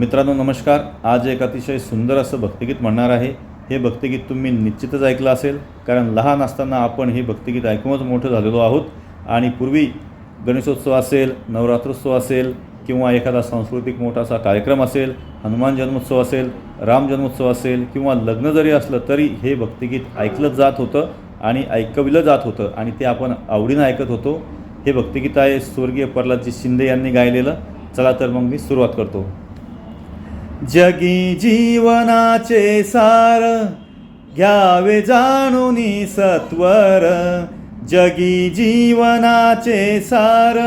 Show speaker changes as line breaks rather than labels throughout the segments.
मित्रांनो नमस्कार. आज एक अतिशय सुंदर असं भक्तिगीत म्हणणार आहे. हे भक्तिगीत तुम्ही निश्चितच ऐकलं असेल, कारण लहान असताना आपण हे भक्तिगीत ऐकूनच मोठं झालेलो आहोत. आणि पूर्वी गणेशोत्सव असेल, नवरात्रोत्सव असेल किंवा एखादा सांस्कृतिक मोठासा कार्यक्रम असेल, हनुमान जन्मोत्सव असेल, राम जन्मोत्सव असेल किंवा लग्न जरी असलं तरी हे भक्तिगीत ऐकलं जात होतं आणि ऐकविलं जात होतं आणि ते आपण आवडीनं ऐकत होतो. हे भक्तिगीत आहे स्वर्गीय प्रल्हादजी शिंदे यांनी गायलेलं. चला तर मग मी सुरुवात करतो. जगी जीवनाचे सार घ्यावे जाणूनी सत्वर, जगी जीवनाचे सार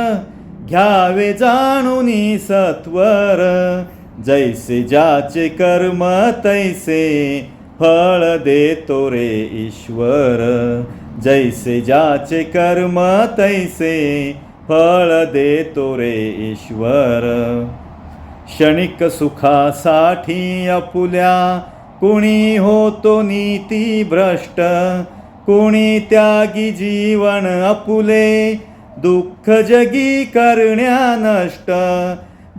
घ्यावे जाणूनी सत्वर, जैसे ज्याचे कर्म तैसे फळ देतो रे ईश्वर, जैसे ज्याचे कर्म तैसे फळ देतो रे ईश्वर. क्षणिक सुखासाठी आपुल्या कुणी होतो नीती भ्रष्ट, कुणी त्यागी जीवन आपुले दुःख जगी करण्या नष्ट.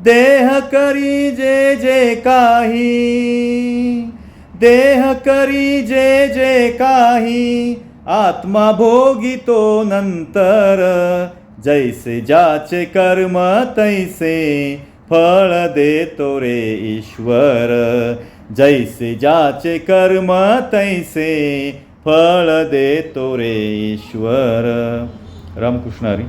देह करी जे जे काही, देह करी जे जे काही, आत्मा भोगितो नंतर, जैसे ज्याचे कर्म तैसे फळ देतो रे ईश्वर, जैसे ज्याचे कर्म तैसे फळ देतो रे ईश्वर. रामकृष्ण हरी.